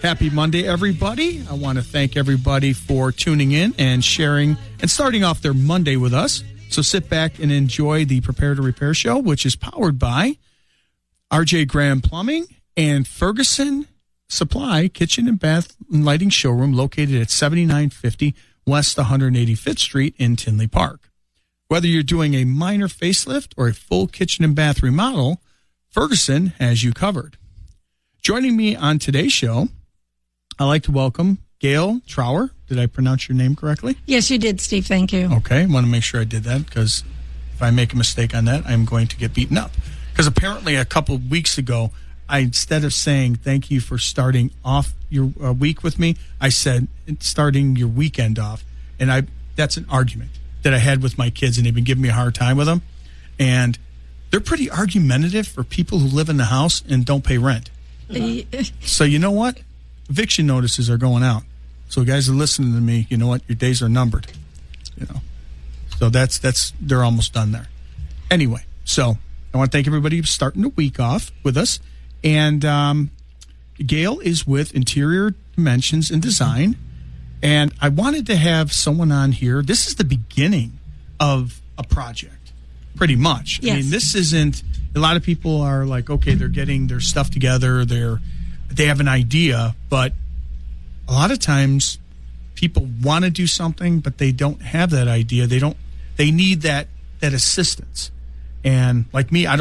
Happy Monday, everybody. I want to thank everybody for tuning in and sharing and starting off their Monday with us. So sit back and enjoy the Prepare to Repair show, which is powered by RJ Graham Plumbing and Ferguson Supply Kitchen and Bath and Lighting Showroom located at 7950 West 185th Street in Tinley Park. Whether you're doing a minor facelift or a full kitchen and bath remodel, Ferguson has you covered. Joining me on today's show, I'd like to welcome Gail Trower. Did I pronounce your name correctly? Yes, you did, Steve. Thank you. Okay. I want to make sure I did that because if I make a mistake on that, I'm going to get beaten up. Because apparently a couple of weeks ago, instead of saying thank you for starting off your week with me, I said starting your weekend off. And that's an argument that I had with my kids, and they've been giving me a hard time with them. And they're pretty argumentative for people who live in the house and don't pay rent. So you know what? Eviction notices are going out. So guys are listening to me, you know what? Your days are numbered. You know. So that's they're almost done there. Anyway, so I want to thank everybody for starting the week off with us. And Gail is with Interior Dimensions and Design. And I wanted to have someone on here. This is the beginning of a project, pretty much. Yes. I mean, this isn't, a lot of people are like, okay, they're getting their stuff together, they have an idea, but a lot of times people want to do something, but they don't have that idea. They need that assistance. And like me, I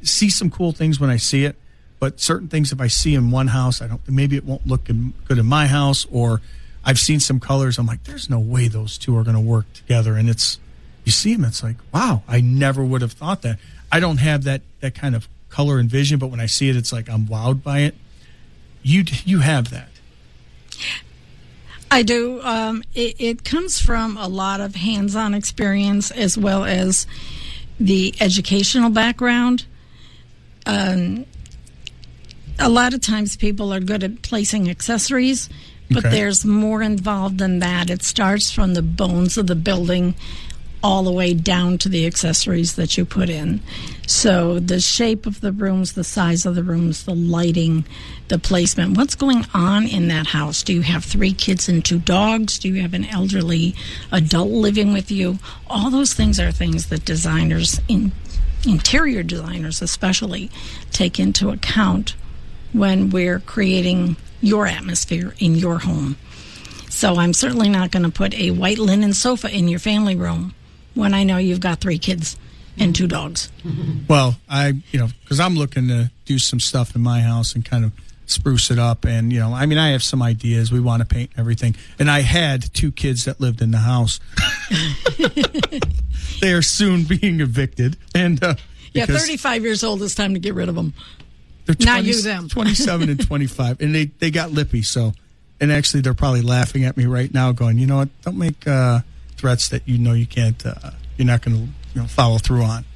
see some cool things when I see it, but certain things, if I see in one house, maybe it won't look good in my house, or I've seen some colors. I'm like, there's no way those two are going to work together. And you see them, it's like, wow, I never would have thought that. I don't have that kind of color and vision, but when I see it, it's like I'm wowed by it. You have that. I do. It comes from a lot of hands-on experience as well as the educational background. A lot of times people are good at placing accessories, but there's more involved than that. It starts from the bones of the building all the way down to the accessories that you put in. So the shape of the rooms, the size of the rooms, the lighting, the placement, what's going on in that house? Do you have 3 kids and 2 dogs? Do you have an elderly adult living with you? All those things are things that designers, interior designers especially, take into account when we're creating your atmosphere in your home. So I'm certainly not going to put a white linen sofa in your family room when I know you've got 3 kids and 2 dogs. Well, because I'm looking to do some stuff in my house and kind of spruce it up. And, I have some ideas. We want to paint everything. And I had 2 kids that lived in the house. They are soon being evicted. And 35 years old, it's time to get rid of them. They're Not you, them. 27 and 25. And they got lippy. So, and actually they're probably laughing at me right now going, you know what, don't make threats that you can't, you're not going to follow through on.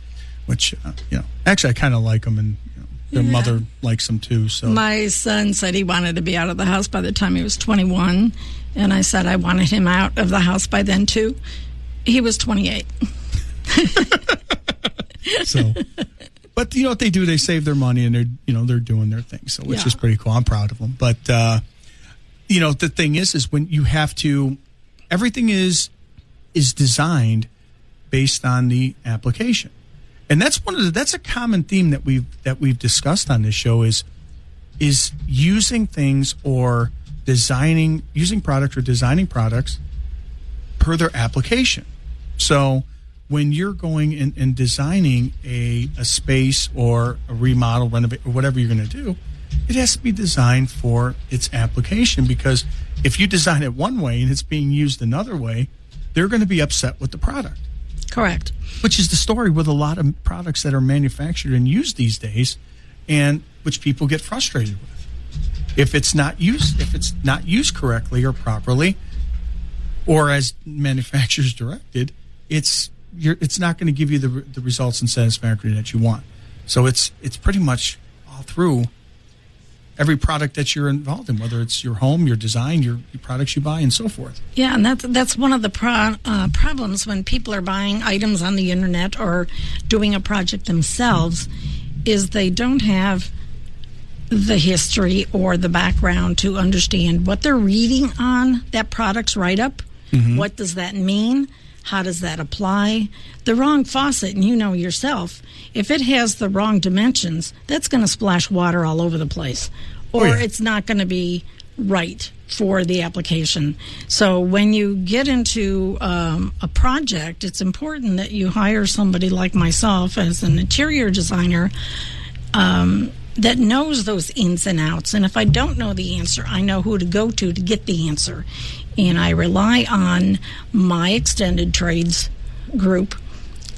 Which, actually I kind of like them, and their mother likes them too. So my son said he wanted to be out of the house by the time he was 21. And I said I wanted him out of the house by then too. He was 28. So, but what they do, they save their money, and they're doing their thing. So, which is pretty cool. I'm proud of them. But, the thing is when you have to, everything is designed based on the application. And that's a common theme that we've discussed on this show is using things or using products or designing products per their application. So when you're going and designing a space or a remodel, renovate, or whatever you're going to do, it has to be designed for its application, because if you design it one way and it's being used another way, they're going to be upset with the product. Correct. Which is the story with a lot of products that are manufactured and used these days, and which people get frustrated with. If it's not used correctly or properly, or as manufacturers directed, it's not going to give you the results and satisfaction that you want. So it's pretty much all through every product that you're involved in, whether it's your home, your design, your products you buy, and so forth. Yeah, and that's one of the problems when people are buying items on the internet or doing a project themselves, is they don't have the history or the background to understand what they're reading on that product's write-up. Mm-hmm. What does that mean? How does that apply? The wrong faucet, and you know yourself, if it has the wrong dimensions, that's going to splash water all over the place. Or it's not going to be right for the application. So when you get into a project, it's important that you hire somebody like myself as an interior designer that knows those ins and outs. And if I don't know the answer, I know who to go to get the answer. And I rely on my extended trades group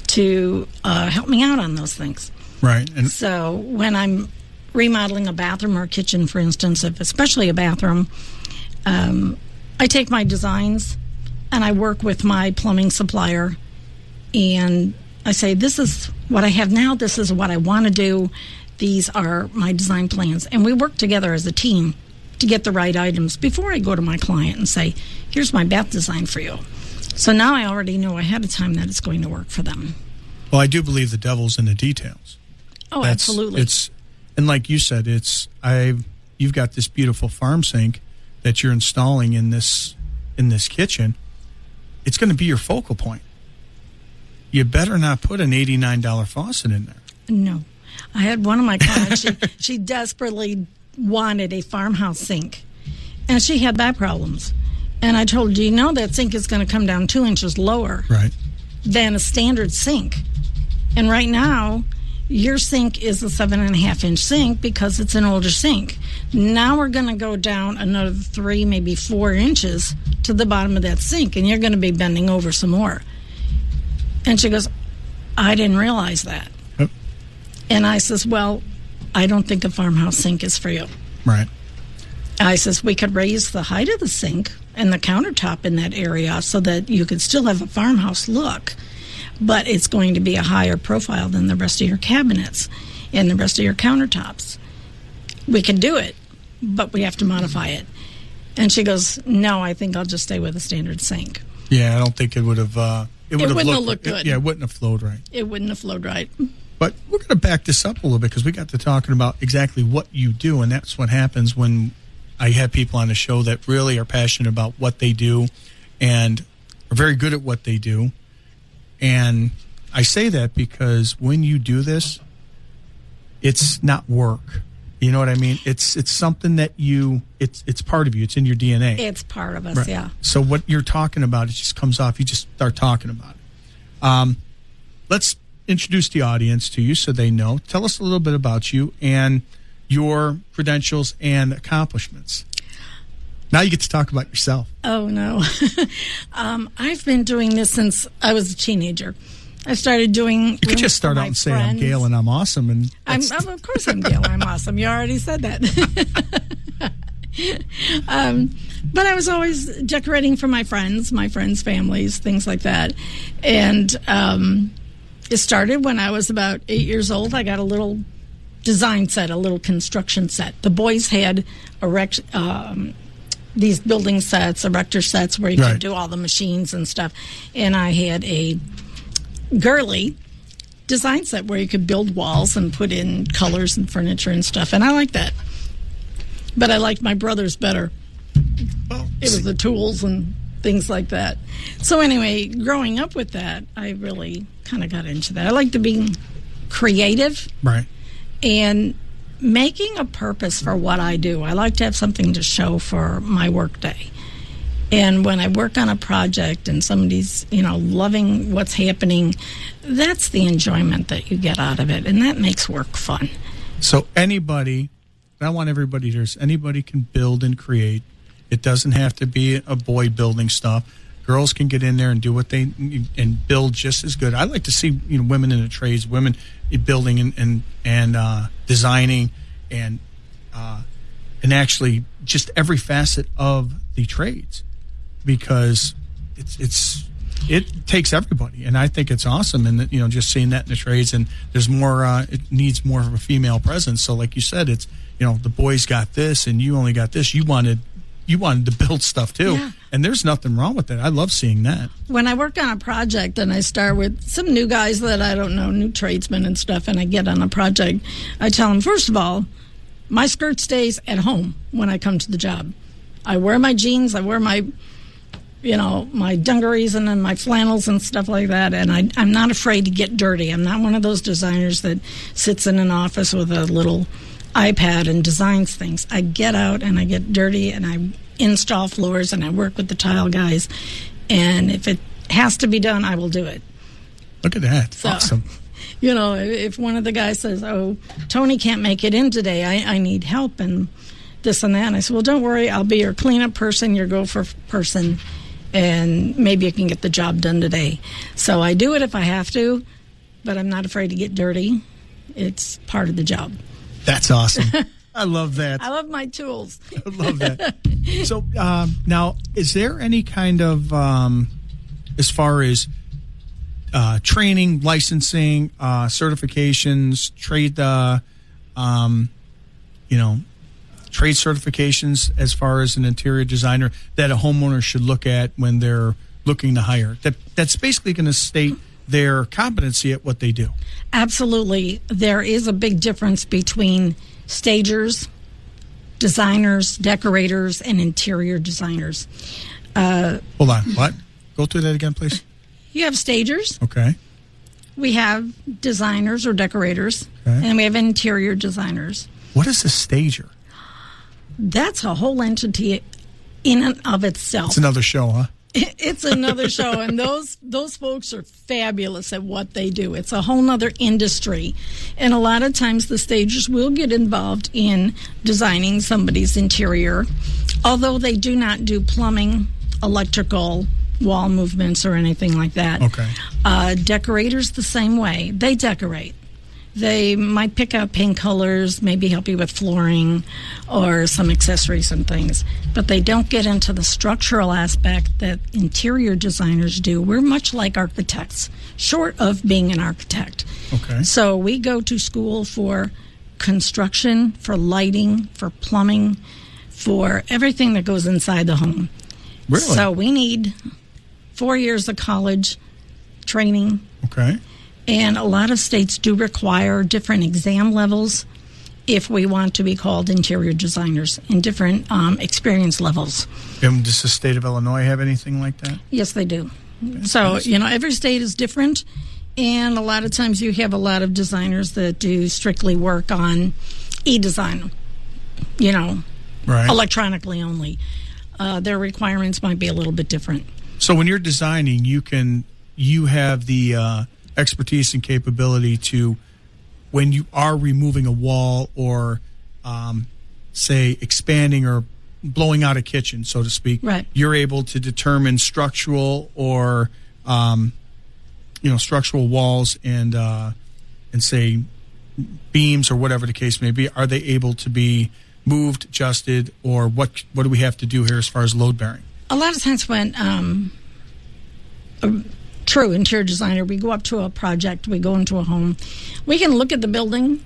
to help me out on those things. Right. And so when I'm remodeling a bathroom or a kitchen, for instance, especially a bathroom, I take my designs and I work with my plumbing supplier and I say, this is what I have now, this is what I want to do, these are my design plans. And we work together as a team to get the right items before I go to my client and say, here's my bath design for you. So now I already know ahead of time that it's going to work for them. Well, I do believe the devil's in the details. Oh, absolutely. And like you said, you've got this beautiful farm sink that you're installing in this kitchen. It's going to be your focal point. You better not put an $89 faucet in there. No. I had one of my clients, she desperately wanted a farmhouse sink, and she had back problems. And I told her, do you know that sink is going to come down 2 inches lower than a standard sink? And right now, your sink is a 7.5-inch sink because it's an older sink. Now we're going to go down another 3, maybe 4 inches to the bottom of that sink, and you're going to be bending over some more. And she goes, I didn't realize that. Yep. And I says, well, I don't think a farmhouse sink is for you. Right. I says, we could raise the height of the sink and the countertop in that area so that you could still have a farmhouse look, but it's going to be a higher profile than the rest of your cabinets and the rest of your countertops. We can do it, but we have to modify it. And she goes, no, I think I'll just stay with a standard sink. Yeah, I don't think it would have... It wouldn't have looked good. It wouldn't have flowed right. It wouldn't have flowed right. But we're going to back this up a little bit because we got to talking about exactly what you do, and that's what happens when I have people on the show that really are passionate about what they do and are very good at what they do. And I say that because when you do this, it's not work. You know what I mean? It's something that it's part of you. It's in your DNA. It's part of us, right. Yeah. So what you're talking about, it just comes off. You just start talking about it. Let's introduce the audience to you so they know. Tell us a little bit about you and your credentials and accomplishments. Now you get to talk about yourself. Oh, no. I've been doing this since I was a teenager. I started doing... You could just start out and say, I'm Gail and I'm awesome. And of course I'm Gail and I'm awesome. You already said that. But I was always decorating for my friends' families, things like that. And it started when I was about 8 years old. I got a little design set, a little construction set. The boys had these building sets, erector sets, where you could do all the machines and stuff. And I had a girly design set where you could build walls and put in colors and furniture and stuff, and I like that. But I liked my brother's better. Well, it was the tools and things like that. So anyway, growing up with that, I really kind of got into that. I like to be creative, right, and making a purpose for what I do. I like to have something to show for my work day. And when I work on a project and somebody's, loving what's happening, that's the enjoyment that you get out of it. And that makes work fun. So anybody, I want everybody to hear this, anybody can build and create. It doesn't have to be a boy building stuff. Girls can get in there and do what they, and build just as good. I like to see, women in the trades, women building and designing and actually just every facet of the trades. Because it takes everybody, and I think it's awesome. And just seeing that in the trades, and there's more. It needs more of a female presence. So, like you said, it's the boys got this, and you only got this. You wanted to build stuff too, and there's nothing wrong with that. I love seeing that. When I work on a project, and I start with some new guys that I don't know, new tradesmen and stuff, and I get on a project, I tell them, first of all, My skirt stays at home when I come to the job. I wear my jeans, I wear my my dungarees and then my flannels and stuff like that, and I'm not afraid to get dirty. I'm not one of those designers that sits in an office with a little iPad and designs things. I get out and I get dirty and I install floors and I work with the tile guys, and if it has to be done, I will do it. Look at that. So, awesome. If one of the guys says, oh, Tony can't make it in today, I need help and this and that, and I said, well, don't worry, I'll be your cleanup person, your gopher person, and maybe you can get the job done today. So I do it if I have to, but I'm not afraid to get dirty. It's part of the job. That's awesome. I love that. I love my tools. I love that. So now, is there any kind of, as far as training, licensing, certifications, trade certifications as far as an interior designer that a homeowner should look at when they're looking to hire? That's basically going to state their competency at what they do. Absolutely. There is a big difference between stagers, designers, decorators, and interior designers. Hold on. What? Go through that again, please. You have stagers. Okay. We have designers or decorators. Okay. And we have interior designers. What is a stager? That's a whole entity in and of itself. It's another show, huh? It's another show, and those folks are fabulous at what they do. It's a whole nother industry, and a lot of times the stagers will get involved in designing somebody's interior, although they do not do plumbing, electrical, wall movements, or anything like that. Okay. Decorators the same way. They decorate. They might pick out paint colors, maybe help you with flooring or some accessories and things, but they don't get into the structural aspect that interior designers do. We're much like architects, short of being an architect. Okay. So we go to school for construction, for lighting, for plumbing, for everything that goes inside the home. Really? So we need 4 years of college training. Okay. And a lot of states do require different exam levels if we want to be called interior designers in different experience levels. And does the state of Illinois have anything like that? Yes, they do. So, every state is different. And a lot of times you have a lot of designers that do strictly work on e-design, right, electronically only. Their requirements might be a little bit different. So when you're designing, you have the expertise and capability to, when you are removing a wall or say expanding or blowing out a kitchen, so to speak, right, you're able to determine structural or structural walls and say beams or whatever the case may be. Are they able to be moved, adjusted, or what do we have to do here as far as load bearing? A lot of times when true interior designer, we go up to a project, we go into a home, we can look at the building,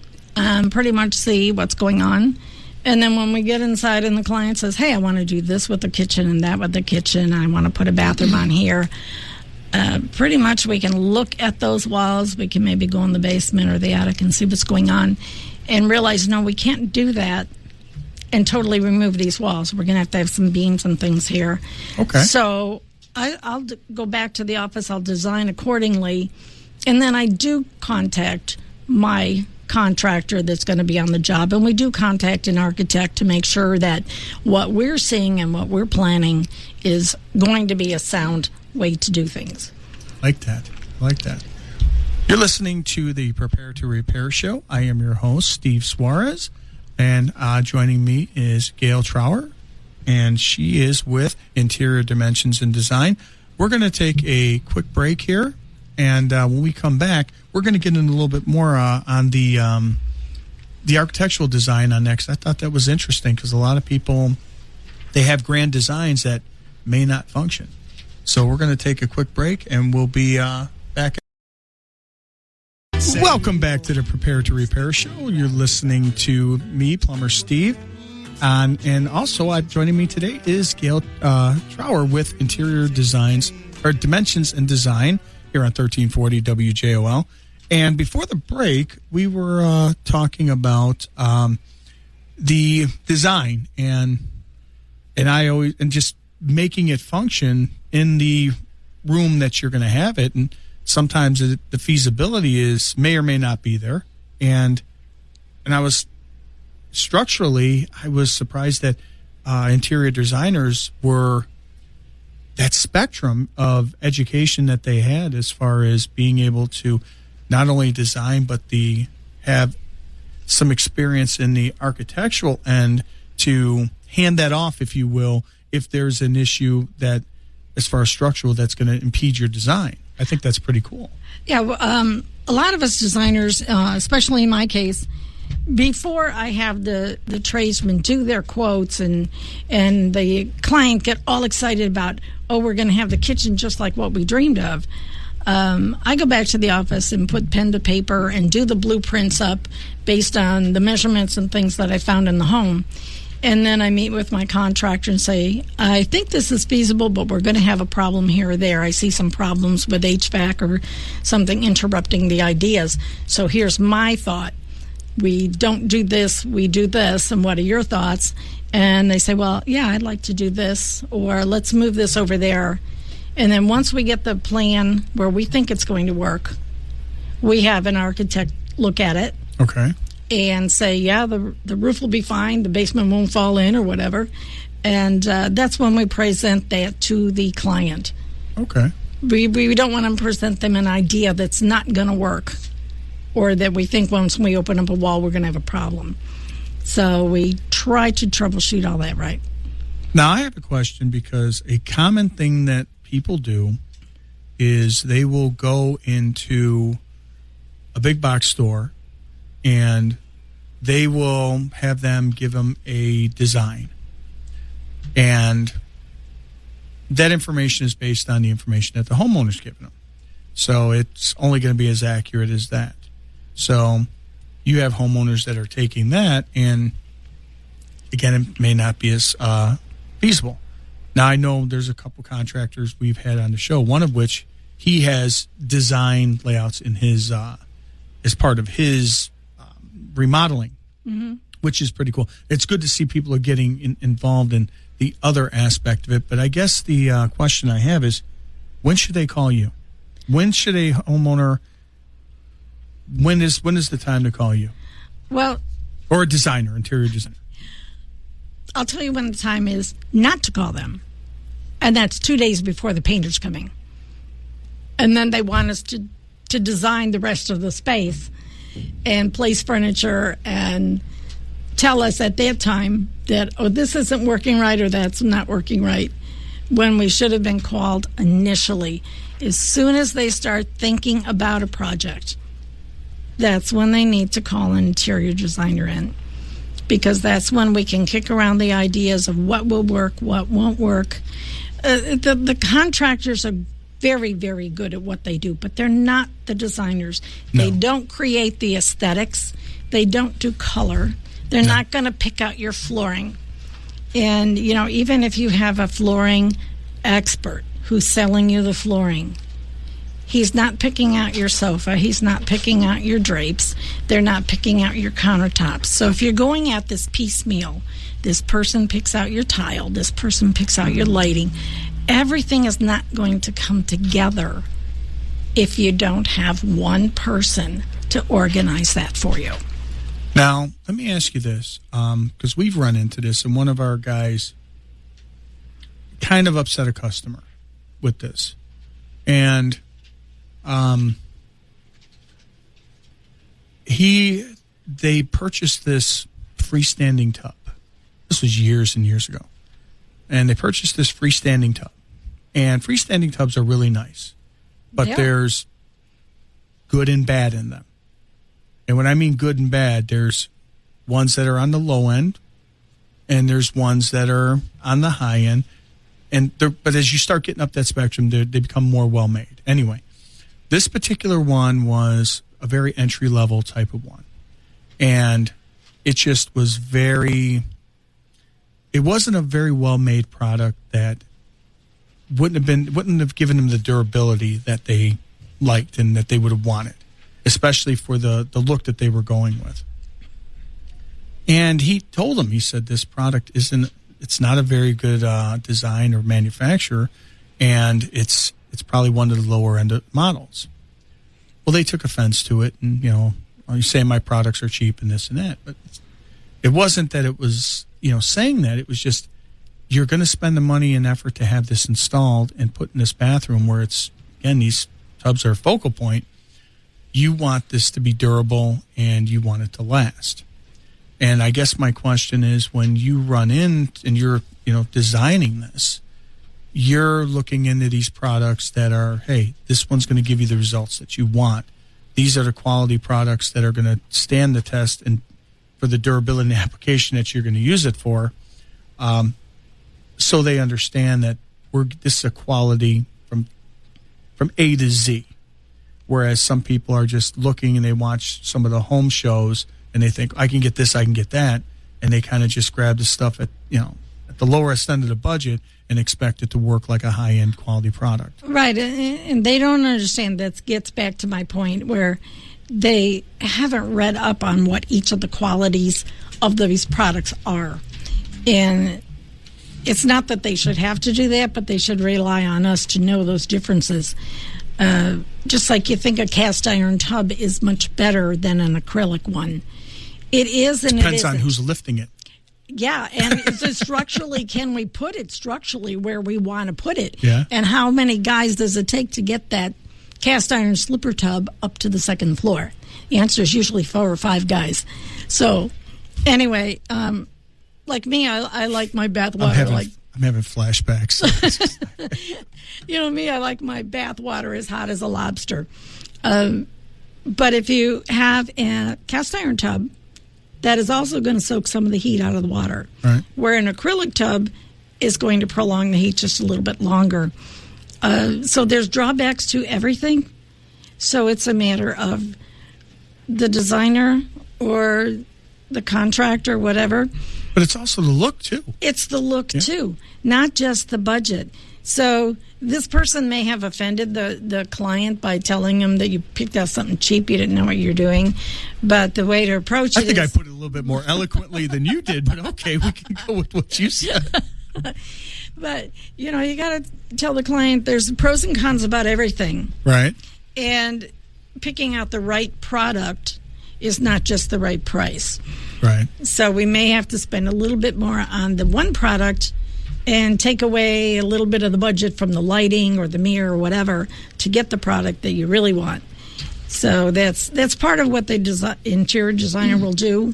pretty much see what's going on, and then when we get inside and the client says, hey, I want to do this with the kitchen and that with the kitchen, I want to put a bathroom on here, pretty much we can look at those walls, we can maybe go in the basement or the attic and see what's going on and realize, no, we can't do that and totally remove these walls. We're going to have some beams and things here. Okay. So I'll go back to the office, I'll design accordingly, and then I do contact my contractor that's going to be on the job, and we do contact an architect to make sure that what we're seeing and what we're planning is going to be a sound way to do things. Like that. You're listening to the Prepare to Repair show. I am your host, Steve Suarez, and joining me is Gail Trower, and she is with Interior Dimensions and Design. We're going to take a quick break here, and when we come back, we're going to get in a little bit more on the architectural design on next. I thought that was interesting because a lot of people, they have grand designs that may not function. So we're going to take a quick break, and we'll be back. Welcome back to the Prepare to Repair show. You're listening to me, Plumber Steve. And also joining me today is Gail Trower with Interior Designs or Dimensions and Design here on 1340 WJOL. And before the break, we were talking about the design and just making it function in the room that you're going to have it. And sometimes the feasibility may or may not be there. And I was surprised that interior designers were that spectrum of education that they had as far as being able to not only design, but have some experience in the architectural end to hand that off, if you will, if there's an issue that, as far as structural, that's going to impede your design. I think that's pretty cool. Yeah, a lot of us designers, especially in my case, before I have the tradesmen do their quotes and the client get all excited about, we're going to have the kitchen just like what we dreamed of, I go back to the office and put pen to paper and do the blueprints up based on the measurements and things that I found in the home. And then I meet with my contractor and say, I think this is feasible, but we're going to have a problem here or there. I see some problems with HVAC or something interrupting the ideas. So here's my thought. We don't do this, we do this, and what are your thoughts? And they say, well, yeah, I'd like to do this, or let's move this over there. And then once we get the plan where we think it's going to work, we have an architect look at it. Okay. And say, yeah, the roof will be fine, the basement won't fall in or whatever. And that's when we present that to the client. Okay. We don't want to present them an idea that's not going to work, or that we think once we open up a wall we're going to have a problem. So we try to troubleshoot all that, right? Now, I have a question, because a common thing that people do is they will go into a big box store and they will have them give them a design. And that information is based on the information that the homeowner's given them. So it's only going to be as accurate as that. So you have homeowners that are taking that, and again, it may not be as feasible. Now, I know there's a couple contractors we've had on the show, one of which he has design layouts in his as part of his remodeling, which is pretty cool. It's good to see people are getting involved in the other aspect of it. But I guess the question I have is, when should they call you? When should a homeowner? When is the time to call you? Well, or a designer, interior designer. I'll tell you when the time is not to call them, and that's 2 days before the painter's coming. And then they want us to design the rest of the space and place furniture and tell us at that time that, this isn't working right or that's not working right, when we should have been called initially. As soon as they start thinking about a project, that's when they need to call an interior designer in, because that's when we can kick around the ideas of what will work, what won't work. The contractors are very, very good at what they do, but they're not the designers. No. They don't create the aesthetics. They don't do color. They're not going to pick out your flooring. And, even if you have a flooring expert who's selling you the flooring, he's not picking out your sofa. He's not picking out your drapes. They're not picking out your countertops. So if you're going at this piecemeal, this person picks out your tile, this person picks out your lighting, everything is not going to come together if you don't have one person to organize that for you. Now, let me ask you this, because we've run into this, and one of our guys kind of upset a customer with this. And they purchased this freestanding tub. This was years and years ago. And they purchased this freestanding tub. And freestanding tubs are really nice, but there's good and bad in them. And when I mean good and bad, there's ones that are on the low end, and there's ones that are on the high end. But as you start getting up that spectrum, they become more well-made. Anyway, this particular one was a very entry-level type of one. And it just was it wasn't a very well-made product that wouldn't have given them the durability that they liked and that they would have wanted, especially for the look that they were going with. And he told him, he said, this product it's not a very good design or manufacturer, and it's probably one of the lower end models. Well, they took offense to it, and, you say my products are cheap and this and that. But it wasn't that it was, saying that. It was just, you're going to spend the money and effort to have this installed and put in this bathroom where it's, again, these tubs are a focal point. You want this to be durable and you want it to last. And I guess my question is, when you run in and you're, designing this, you're looking into these products that are, hey, this one's going to give you the results that you want. These are the quality products that are going to stand the test and for the durability and the application that you're going to use it for. So they understand that this is a quality from A to Z. Whereas some people are just looking and they watch some of the home shows and they think, I can get this, I can get that. And they kind of just grab the stuff at the lowest end of the budget and expect it to work like a high-end quality product. Right, and they don't understand. That gets back to my point where they haven't read up on what each of the qualities of these products are. And it's not that they should have to do that, but they should rely on us to know those differences. Just like you think a cast iron tub is much better than an acrylic one. It is, and depends it on who's lifting it. Yeah, and structurally, can we put it structurally where we want to put it? Yeah. And how many guys does it take to get that cast iron slipper tub up to the second floor? The answer is usually 4 or 5 guys. So, anyway, like me, I like my bath water. I'm having flashbacks. Me, I like my bath water as hot as a lobster. But if you have a cast iron tub, that is also going to soak some of the heat out of the water. Right. Where an acrylic tub is going to prolong the heat just a little bit longer. So there's drawbacks to everything. So it's a matter of the designer or the contractor, whatever. But it's also the look, too. It's the look, too, not just the budget. So this person may have offended the client by telling them that you picked out something cheap, you didn't know what you're doing. But the way to approach it is... I think I put it a little bit more eloquently than you did, but okay, we can go with what you said. But, you got to tell the client there's pros and cons about everything. Right. And picking out the right product is not just the right price. Right. So we may have to spend a little bit more on the one product and take away a little bit of the budget from the lighting or the mirror or whatever to get the product that you really want. So that's part of what the interior designer will do,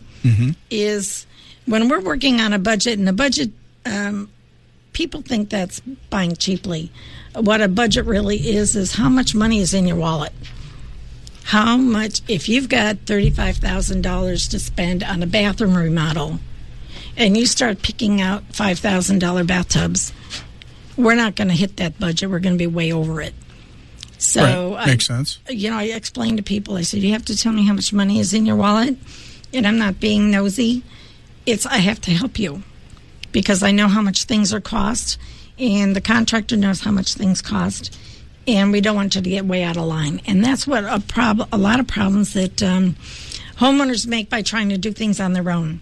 is when we're working on a budget, and a budget, people think that's buying cheaply. What a budget really is how much money is in your wallet. How much, if you've got $35,000 to spend on a bathroom remodel, and you start picking out $5,000 bathtubs, we're not going to hit that budget. We're going to be way over it. So, right. Makes sense. I explain to people, I said, you have to tell me how much money is in your wallet, and I'm not being nosy. I have to help you because I know how much things are cost, and the contractor knows how much things cost, and we don't want you to get way out of line. And that's what a lot of problems that homeowners make by trying to do things on their own.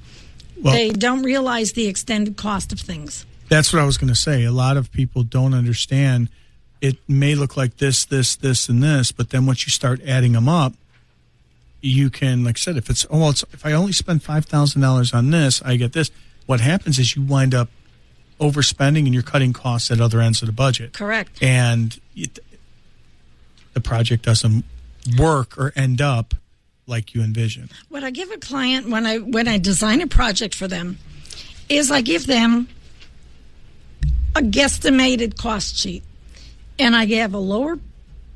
Well, they don't realize the extended cost of things. That's what I was going to say. A lot of people don't understand. It may look like this, and this, but then once you start adding them up, you can, like I said, if I only spend $5,000 on this, I get this. What happens is you wind up overspending and you're cutting costs at other ends of the budget. Correct. And the project doesn't work or end up like you envision. What I give a client when I design a project for them is I give them a guesstimated cost sheet, and I have a lower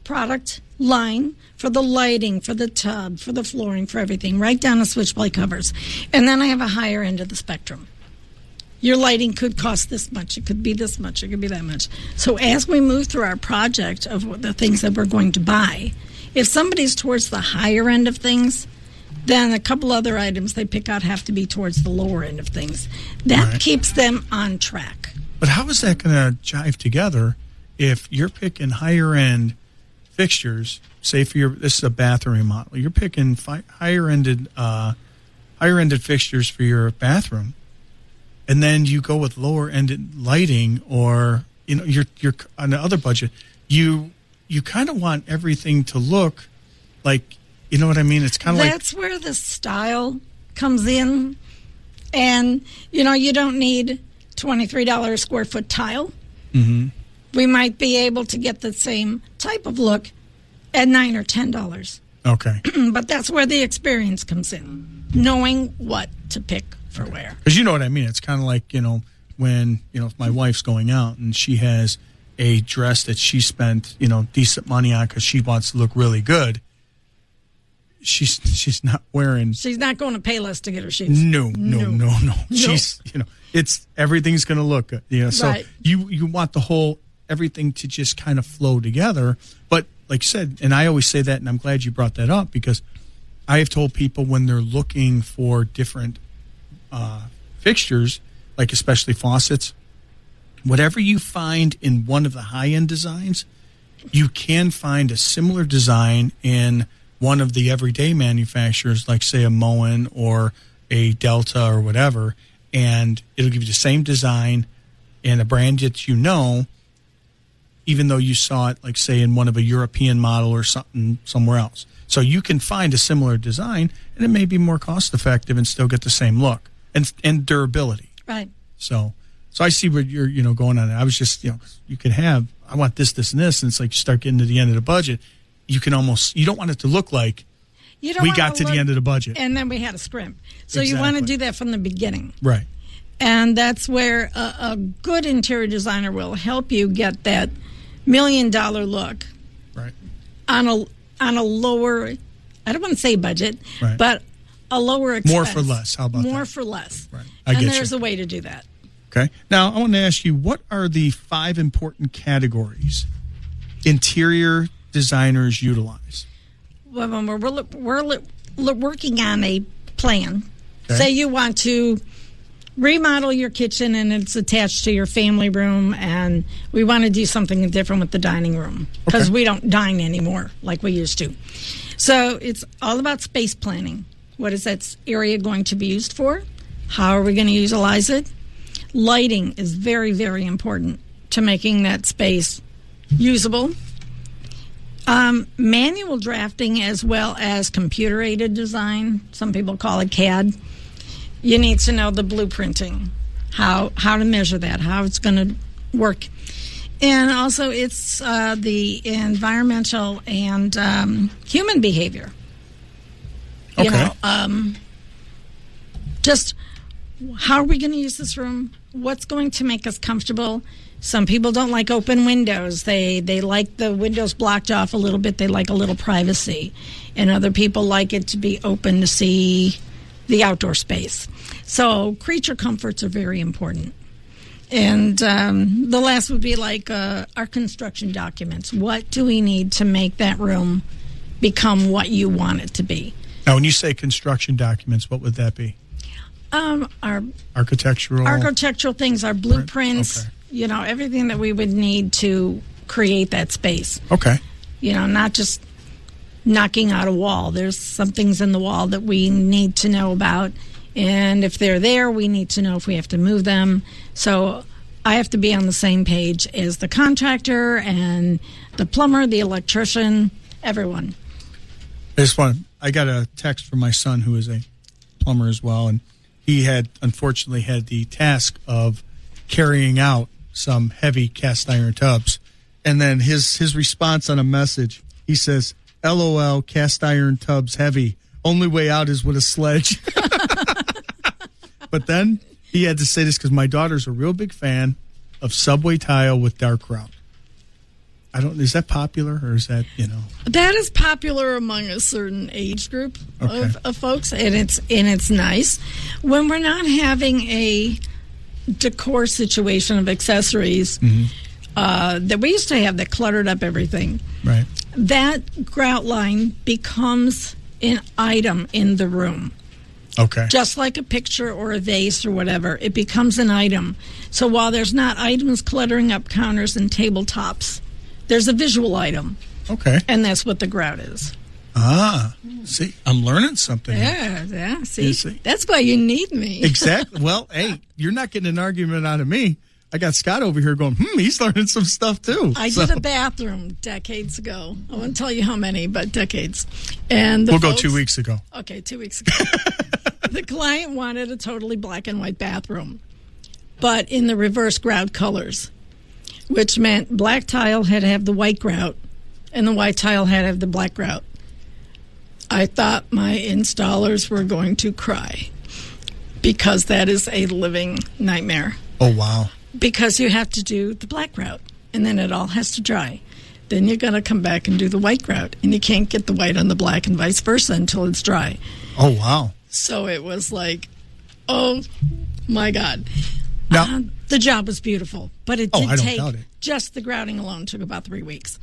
product line for the lighting, for the tub, for the flooring, for everything, right down to switchblade covers, and then I have a higher end of the spectrum. Your lighting could cost this much. It could be this much. It could be that much. So as we move through our project of the things that we're going to buy, if somebody's towards the higher end of things, then a couple other items they pick out have to be towards the lower end of things. That keeps them on track. But how is that going to jive together if you're picking higher end fixtures? Say this is a bathroom remodel. You're picking higher higher-ended fixtures for your bathroom, and then you go with lower-ended lighting, or you're on the other budget, you kind of want everything to look like, you know what I mean? It's kind of like... That's where the style comes in. And, you don't need $23 a square foot tile. Mm-hmm. We might be able to get the same type of look at $9 or $10. Okay. But that's where the experience comes in, knowing what to pick for where. Because you know what I mean. It's kind of like, when, if my wife's going out and she has a dress that she spent, decent money on because she wants to look really good, she's not wearing... She's not going to Payless to get her shoes. No. She's, it's everything's going to look good. So right. you want the whole, everything to just kind of flow together. But like you said, and I always say that, and I'm glad you brought that up, because I have told people when they're looking for different fixtures, like especially faucets, whatever you find in one of the high-end designs, you can find a similar design in one of the everyday manufacturers, like say a Moen or a Delta or whatever, and it'll give you the same design and a brand that even though you saw it, like say in one of a European model or something somewhere else. So you can find a similar design, and it may be more cost effective and still get the same look and durability. Right. So I see what you're going on. I was just you can have, I want this, and this, and it's like you start getting to the end of the budget. You don't want it to look like we got to the end of the budget. And then we had a scrimp. So Exactly. You want to do that from the beginning. Right. And that's where a good interior designer will help you get that $1 million look. Right. On a lower, I don't want to say budget, right. but a lower expense. More for less. How about that? More for less. Right. And there's a way to do that. Okay. Now, I want to ask you, what are the 5 important categories interior designers utilize? Well, when we're working on a plan, okay. Say you want to remodel your kitchen and it's attached to your family room, and we want to do something different with the dining room because we don't dine anymore like we used to. So it's all about space planning. What is that area going to be used for? How are we going to utilize it? Lighting is very, very important to making that space usable. Manual drafting as well as computer-aided design. Some people call it CAD. You need to know the blueprinting, how to measure that, how it's going to work. And also it's the environmental and human behavior. Okay. Just how are we going to use this room? What's going to make us comfortable? Some people don't like open windows. They like the windows blocked off a little bit. They like a little privacy. And other people like it to be open to see the outdoor space. So creature comforts are very important. And the last would be like our construction documents. What do we need to make that room become what you want it to be? Now, when you say construction documents, what would that be? Our architectural things, our blueprints, okay. Everything that we would need to create that space. Okay. Not just knocking out a wall. There's some things in the wall that we need to know about. And if they're there, we need to know if we have to move them. So I have to be on the same page as the contractor and the plumber, the electrician, everyone. I got a text from my son who is a plumber as well, and he had unfortunately had the task of carrying out some heavy cast iron tubs. And then his response on a message, he says, LOL, cast iron tubs heavy. Only way out is with a sledge. But then he had to say this because my daughter's a real big fan of Subway tile with dark grout. Is that popular, or is that, That is popular among a certain age group of folks, and it's nice. When we're not having a decor situation of accessories that we used to have that cluttered up everything, right? That grout line becomes an item in the room. Okay. Just like a picture or a vase or whatever, it becomes an item. So while there's not items cluttering up counters and tabletops, there's a visual item. Okay. And that's what the grout is. See, I'm learning something. Yeah. See? That's why you need me. Exactly. Well, hey, you're not getting an argument out of me. I got Scott over here going, he's learning some stuff too. I did a bathroom decades ago. I won't tell you how many, but decades. And we'll go 2 weeks ago. Okay, 2 weeks ago. The client wanted a totally black and white bathroom, but in the reverse grout colors, which meant black tile had to have the white grout, and the white tile had to have the black grout. I thought my installers were going to cry because that is a living nightmare. Oh, wow. Because you have to do the black grout, and then it all has to dry. Then you're going to come back and do the white grout, and you can't get the white on the black and vice versa until it's dry. Oh, wow. So it was like, oh, my God. Now, the job was beautiful, but it did take, doubt it. Just the grouting alone took about 3 weeks.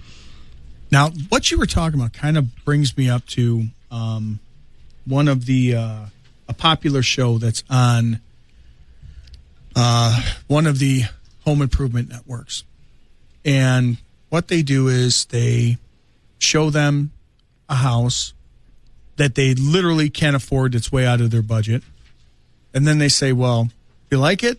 Now, what you were talking about kind of brings me up to one of the a popular show that's on one of the home improvement networks. And what they do is they show them a house that they literally can't afford, it's way out of their budget. And then they say, well, you like it?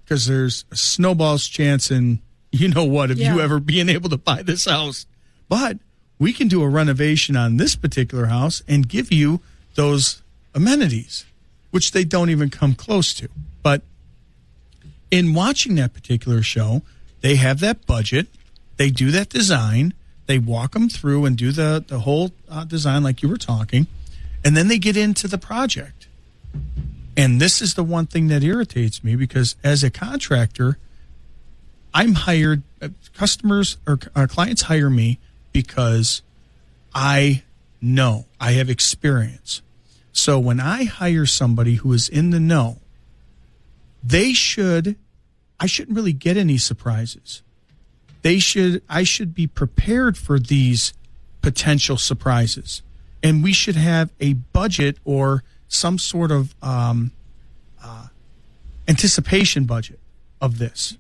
Because there's a snowball's chance in you know what of you ever being able to buy this house. But we can do a renovation on this particular house and give you those amenities, which they don't even come close to. But in watching that particular show, they have that budget, they do that design, they walk them through and do the whole design like you were talking, and then they get into the project. And this is the one thing that irritates me, because as a contractor, I'm hired, customers or clients hire me because I know, I have experience. So when I hire somebody who is in the know, I shouldn't really get any surprises. I should be prepared for these potential surprises. And we should have a budget or some sort of anticipation budget of this.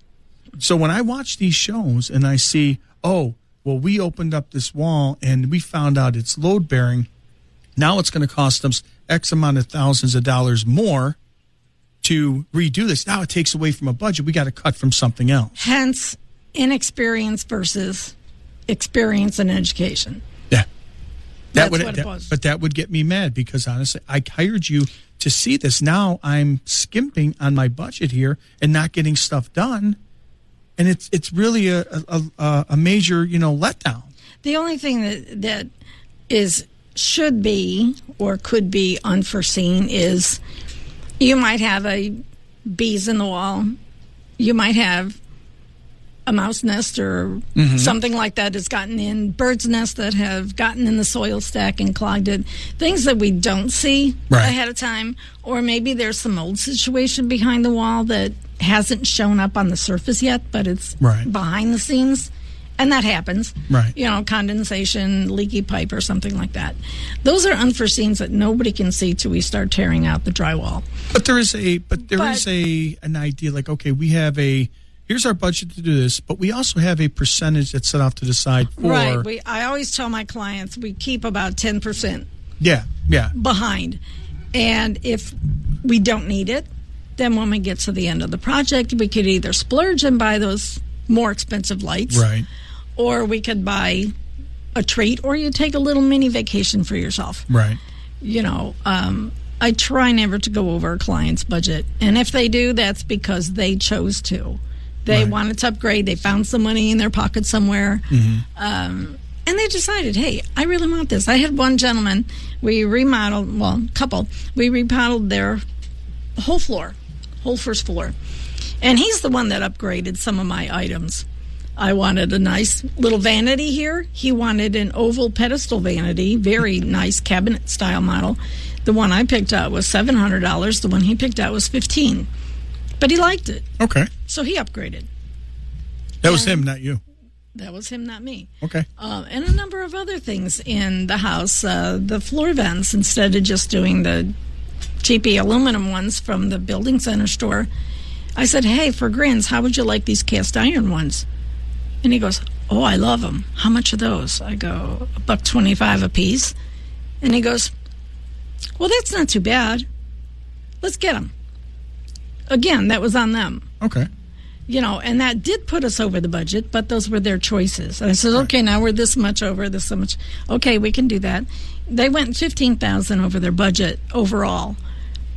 So when I watch these shows and I see, oh, well, we opened up this wall and we found out it's load bearing. Now it's going to cost us X amount of thousands of dollars more to redo this. Now it takes away from a budget. We got to cut from something else. Hence, inexperience versus experience and education. Yeah. That's what it was. But that would get me mad, because honestly, I hired you to see this. Now I'm skimping on my budget here and not getting stuff done. And it's really a major, letdown. The only thing that should be or could be unforeseen is you might have bees in the wall. You might have a mouse nest or something like that has gotten in, birds' nests that have gotten in the soil stack and clogged it, things that we don't see ahead of time. Or maybe there's some old situation behind the wall that hasn't shown up on the surface yet, but it's behind the scenes. And that happens. Right. Condensation, leaky pipe or something like that. Those are unforeseens that nobody can see till we start tearing out the drywall. But there is an idea like, okay, we have here's our budget to do this, but we also have a percentage that's set off to the side for... Right. I always tell my clients we keep about 10% behind. And if we don't need it, then when we get to the end of the project, we could either splurge and buy those more expensive lights. Right. Or we could buy a treat, or you take a little mini vacation for yourself. Right. I try never to go over a client's budget. And if they do, that's because they chose to. They wanted to upgrade. They found some money in their pocket somewhere. And they decided, hey, I really want this. I had one gentleman, we remodeled their whole first floor. And he's the one that upgraded some of my items. I wanted a nice little vanity here. He wanted an oval pedestal vanity, very nice cabinet style model. The one I picked out was $700. The one he picked out was $1,500. But he liked it. Okay. So he upgraded. That was him, not you. That was him, not me. Okay. And a number of other things in the house. The floor vents, instead of just doing the cheapy aluminum ones from the building center store, I said, hey, for grins, how would you like these cast iron ones? And he goes, oh, I love them. How much are those? I go, $1.25 a piece. And he goes, well, that's not too bad. Let's get them. Again, that was on them. Okay. And that did put us over the budget, but those were their choices. And I said, okay, now we're this much over, this so much. Okay, we can do that. They went $15,000 over their budget overall,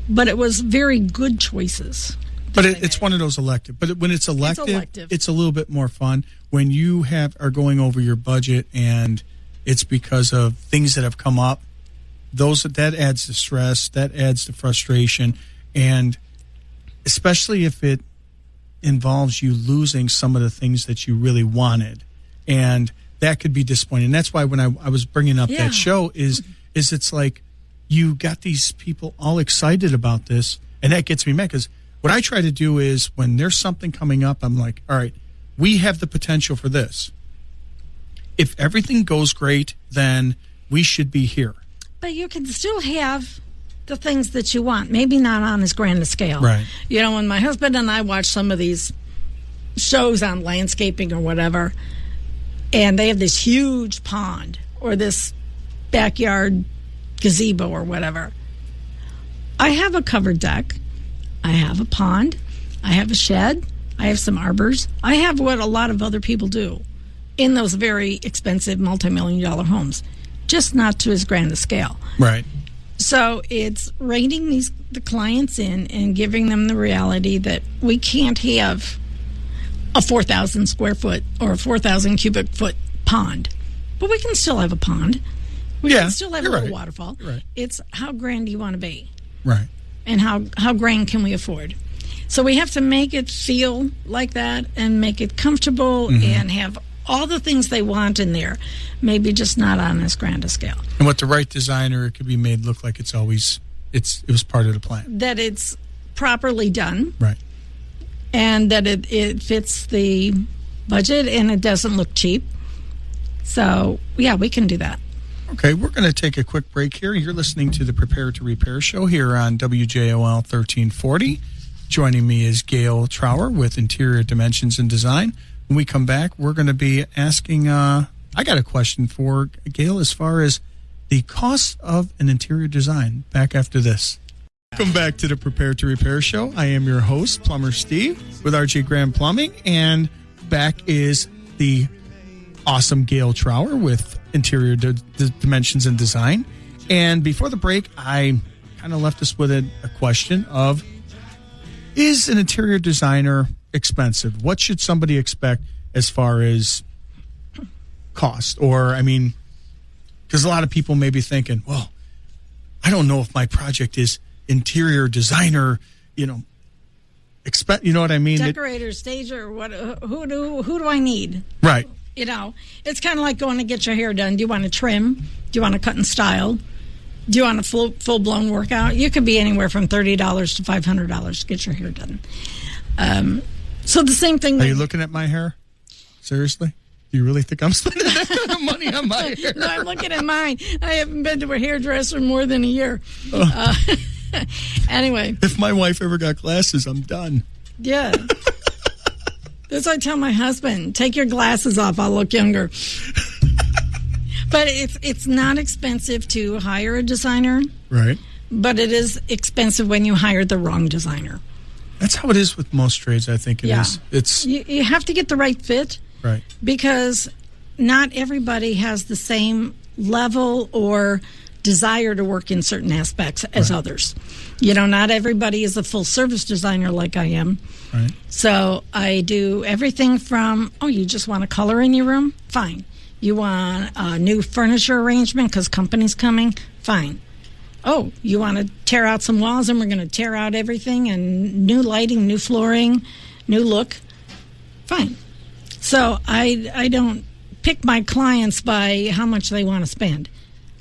but it was very good choices. But it's one of those elective. But when it's elective, it's a little bit more fun. When you are going over your budget and it's because of things that have come up, that adds the stress, that adds the frustration, and especially if it involves you losing some of the things that you really wanted, and that could be disappointing. That's why when I was bringing up that show is it's like you got these people all excited about this, and that gets me mad because what I try to do is when there's something coming up, I'm like, all right, we have the potential for this. If everything goes great, then we should be here. But you can still have the things that you want, maybe not on as grand a scale. Right. When my husband and I watch some of these shows on landscaping or whatever, and they have this huge pond or this backyard gazebo or whatever. I have a covered deck. I have a pond. I have a shed. I have some arbors. I have what a lot of other people do in those very expensive multi-million-dollar homes, just not to as grand a scale. Right. So it's reining the clients in and giving them the reality that we can't have a 4,000 square foot or a 4,000 cubic foot pond, but we can still have a pond. We can still have a little waterfall. Right. It's how grand do you want to be? Right. And how grand can we afford? So we have to make it feel like that and make it comfortable and have all the things they want in there, maybe just not on as grand a scale. And with the right designer, it could be made look like it was part of the plan. That it's properly done. Right. And that it fits the budget and it doesn't look cheap. So, we can do that. Okay, we're going to take a quick break here. You're listening to the Prepare to Repair show here on WJOL 1340. Joining me is Gail Trower with Interior Dimensions and Design. When we come back, we're going to be asking, I got a question for Gail as far as the cost of an interior design. Back after this. Welcome back to the Prepare to Repair show. I am your host, Plumber Steve, with RJ Graham Plumbing, and back is the awesome Gail Trower with Interior Dimensions and Design. And before the break, I kind of left us with a question of, is an interior designer expensive? What should somebody expect as far as cost? Or, because a lot of people may be thinking, well, I don't know if my project is interior designer, you know what I mean? Decorator, stager, what? Who do I need? Right. It's kind of like going to get your hair done. Do you want to trim? Do you want to cut and style? Do you want a full-blown workout? You could be anywhere from $30 to $500 to get your hair done. So the same thing. Are you looking at my hair? Seriously? Do you really think I'm spending that kind of money on my hair? No, I'm looking at mine. I haven't been to a hairdresser more than a year. Anyway. If my wife ever got glasses, I'm done. Yeah. That's what I tell my husband. Take your glasses off. I'll look younger. But it's not expensive to hire a designer. Right. But it is expensive when you hire the wrong designer. That's how it is with most trades, I think it is. It's you have to get the right fit. Right. Because not everybody has the same level or desire to work in certain aspects as others. Not everybody is a full-service designer like I am. Right. So I do everything from, you just want a color in your room? Fine. You want a new furniture arrangement because company's coming? Fine. Oh, you want to tear out some walls and we're going to tear out everything and new lighting, new flooring, new look? Fine. So I don't pick my clients by how much they want to spend.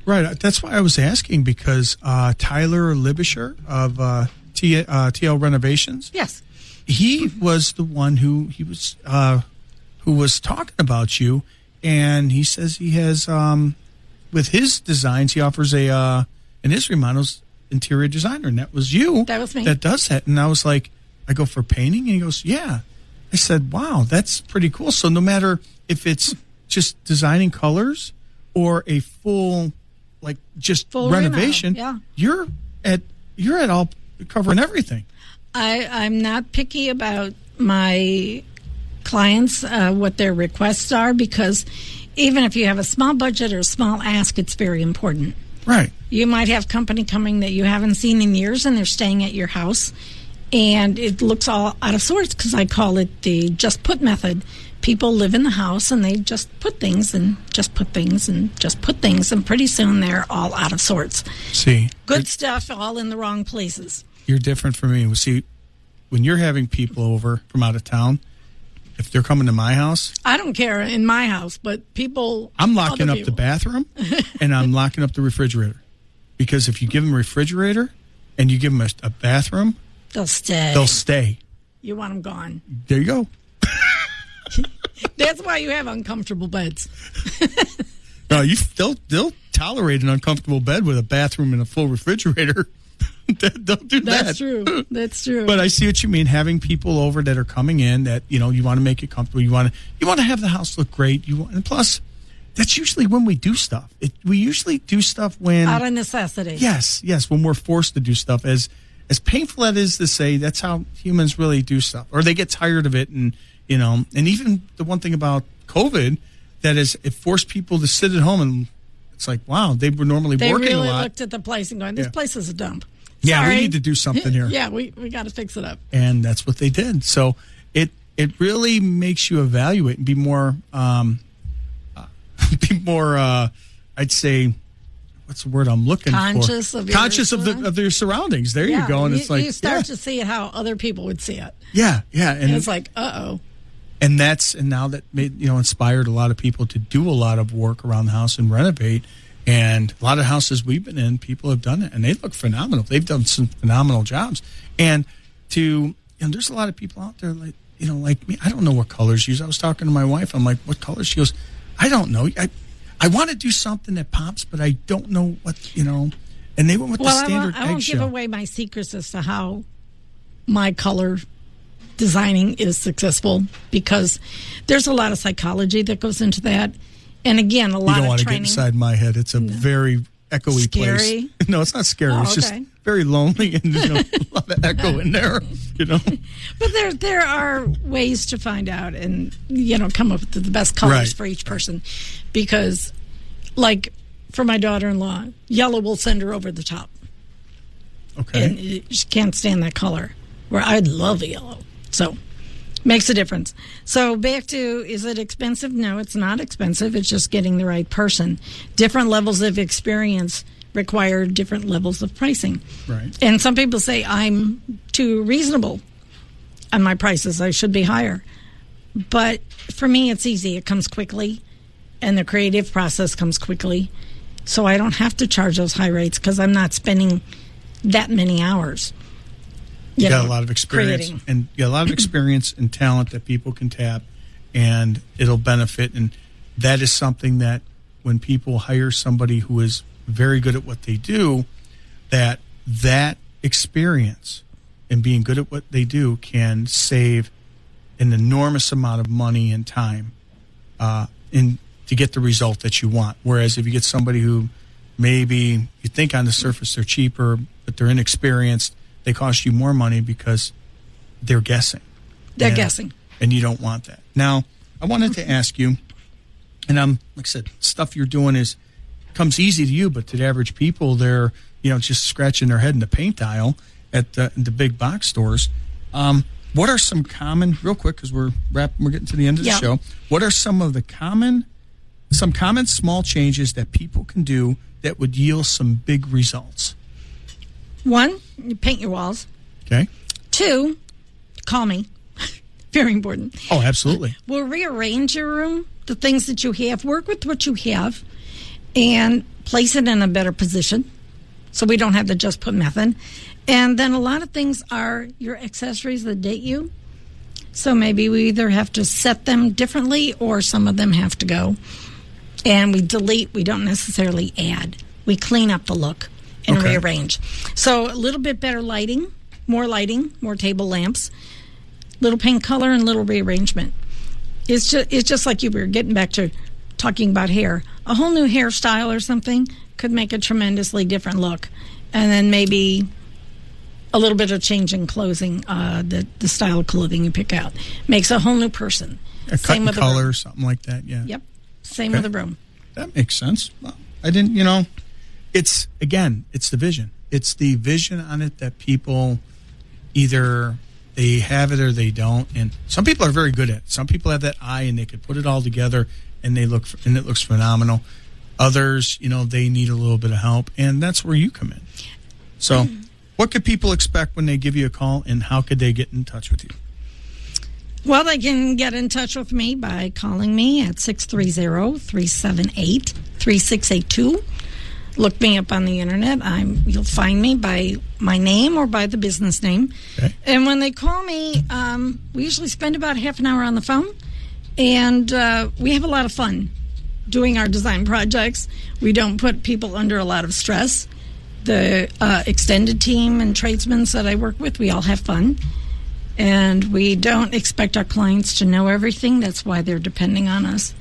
Right. That's why I was asking, because Tyler Libisher of TL Renovations. Yes. He was the one who was talking about you, and he says he has with his designs he offers in his remodels interior designer, and that was you. That was me. That does that. And I was like, I go for painting, and he goes, yeah. I said, wow, that's pretty cool. So no matter if it's just designing colors or a full like just Full renovation, reno, yeah. you're at all covering everything. I'm not picky about my clients, what their requests are, because even if you have a small budget or a small ask, it's very important. Right. You might have company coming that you haven't seen in years, and they're staying at your house, and it looks all out of sorts, because I call it the just put method. People live in the house, and they just put things and just put things and just put things, and pretty soon they're all out of sorts. See. Good stuff all in the wrong places. You're different from me. See, when you're having people over from out of town, if they're coming to my house, I don't care in my house, but people. I'm locking up the bathroom and I'm locking up the refrigerator. Because if you give them a refrigerator and you give them a bathroom, they'll stay. They'll stay. You want them gone. There you go. That's why you have uncomfortable beds. No, they'll tolerate an uncomfortable bed with a bathroom and a full refrigerator. Don't do that. That's true. That's true. But I see what you mean. Having people over that are coming in that you want to make it comfortable. You want to have the house look great. And plus, that's usually when we do stuff. We usually do stuff when out of necessity. Yes. When we're forced to do stuff. As painful that is to say, that's how humans really do stuff, or they get tired of it. And and even the one thing about COVID that is it forced people to sit at home, and it's like, wow, they were normally working a lot. They really looked at the place and going, this place is a dump. Yeah, Sorry. we need to do something here. Yeah, we got to fix it up. And that's what they did. So it really makes you evaluate and be more, I'd say, what's the word I'm looking conscious for? Of conscious of their surrounds. There you go. And it's like you start to see it how other people would see it. Yeah. And it's like, uh-oh. And now that made inspired a lot of people to do a lot of work around the house and renovate. And a lot of houses we've been in, people have done it, and they look phenomenal. They've done some phenomenal jobs. And there's a lot of people out there like me. I don't know what colors use. I was talking to my wife. I'm like, what colors? She goes, I don't know. I want to do something that pops, but I don't know what. And they went with the standard eggshell. I won't give away my secrets as to how my color designing is successful, because there's a lot of psychology that goes into that. And again, a lot of training. You don't want to get inside my head. It's a very echoey scary place. No, it's not scary. Oh, it's just very lonely, and there's a lot of echo in there. But there are ways to find out and come up with the best colors for each person, because, like for my daughter-in-law, yellow will send her over the top. Okay, and she can't stand that color. Where I'd love yellow, so. Makes a difference. So back to, is it expensive? No, it's not expensive. It's just getting the right person. Different levels of experience require different levels of pricing. Right. And some people say, I'm too reasonable on my prices. I should be higher. But for me, it's easy. It comes quickly, and the creative process comes quickly. So I don't have to charge those high rates because I'm not spending that many hours. You got a lot of experience, and you got a lot of experience and talent that people can tap, and it'll benefit. And that is something that when people hire somebody who is very good at what they do, that experience and being good at what they do can save an enormous amount of money and time to get the result that you want. Whereas if you get somebody who maybe you think on the surface they're cheaper, but they're inexperienced, they cost you more money because they're guessing. They're guessing. And you don't want that. Now, I wanted to ask you, and like I said, stuff you're doing comes easy to you, but to the average people, they're just scratching their head in the paint aisle at the big box stores. What are some common, real quick, because we're getting to the end of the show. What are some of the common small changes that people can do that would yield some big results? 1, you paint your walls. Okay. 2, call me. Very important. Oh, absolutely. We'll rearrange your room, the things that you have. Work with what you have and place it in a better position so we don't have the just put method. And then a lot of things are your accessories that date you. So maybe we either have to set them differently or some of them have to go. And we delete. We don't necessarily add. We clean up the look and rearrange. So a little bit better lighting, more table lamps, little paint color and little rearrangement. It's just like you were getting back to talking about hair. A whole new hairstyle or something could make a tremendously different look. And then maybe a little bit of change in clothing, the style of clothing you pick out. Makes a whole new person. A cut and color, something like that, yeah. Yep. Same with the room. That makes sense. Well, I didn't, it's the vision. It's the vision on it that people either they have it or they don't. And some people are very good at it. Some people have that eye and they could put it all together and it looks phenomenal. Others, they need a little bit of help, and that's where you come in. So what could people expect when they give you a call, and how could they get in touch with you? Well, they can get in touch with me by calling me at 630-378-3682. Look me up on the internet. You'll find me by my name or by the business name. Okay. And when they call me, we usually spend about half an hour on the phone, and we have a lot of fun doing our design projects. We don't put people under a lot of stress. The extended team and tradesmen that I work with, we all have fun. And we don't expect our clients to know everything. That's why they're depending on us.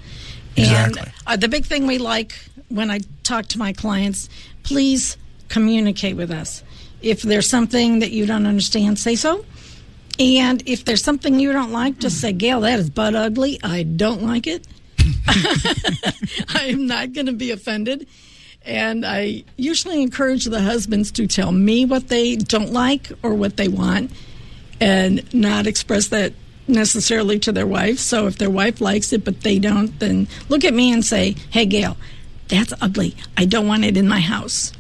Exactly. And the big thing we like when I talk to my clients, please communicate with us. If there's something that you don't understand, say so. And if there's something you don't like, just say, Gail, that is butt ugly. I don't like it. I am not going to be offended. And I usually encourage the husbands to tell me what they don't like or what they want, and not express that necessarily to their wife. So if their wife likes it but they don't, then look at me and say, hey, Gail, that's ugly. I don't want it in my house.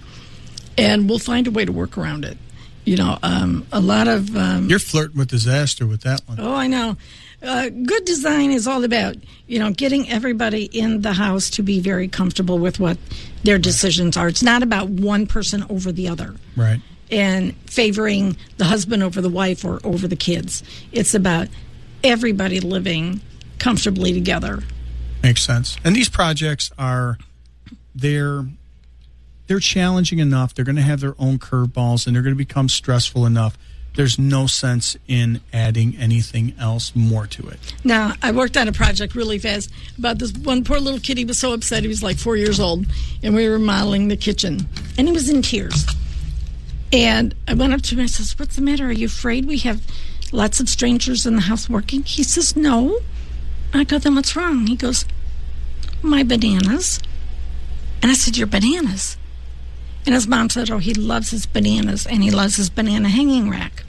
And we'll find a way to work around it. A lot of... You're flirting with disaster with that one. Oh, I know. Good design is all about, getting everybody in the house to be very comfortable with what their decisions are. It's not about one person over the other. Right. And favoring the husband over the wife or over the kids. It's about everybody living comfortably together. Makes sense. And these projects they're challenging enough. They're going to have their own curveballs, and they're going to become stressful enough. There's no sense in adding anything else more to it. Now, I worked on a project really fast about this one poor little kid. He was so upset. He was like 4 years old, and we were remodeling the kitchen, and he was in tears. And I went up to him and I says, what's the matter? Are you afraid we have lots of strangers in the house working? He says, no. I go, then what's wrong? He goes, my bananas. And I said, your bananas? And his mom said, he loves his bananas, and he loves his banana hanging rack.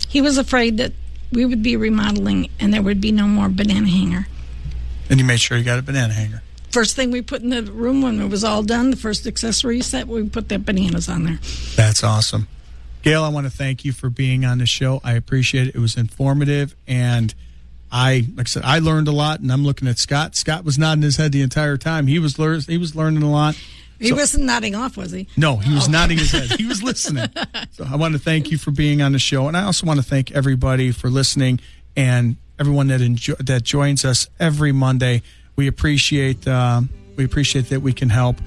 He was afraid that we would be remodeling and there would be no more banana hanger. And you made sure you got a banana hanger. First thing we put in the room when it was all done, the first accessory set, we put the bananas on there. That's awesome. Gail, I want to thank you for being on the show. I appreciate it. It was informative, and like I said, I learned a lot, and I'm looking at Scott. Scott was nodding his head the entire time. He was learning a lot. He wasn't nodding off, was he? No, he was nodding his head. He was listening. So I want to thank you for being on the show, and I also want to thank everybody for listening and everyone that joins us every Monday. We appreciate that we can help.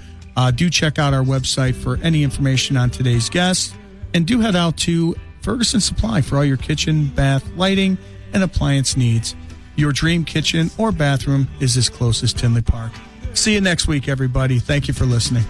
Do check out our website for any information on today's guest, and do head out to Ferguson Supply for all your kitchen, bath, lighting, and appliance needs. Your dream kitchen or bathroom is as close as Tinley Park. See you next week, everybody. Thank you for listening.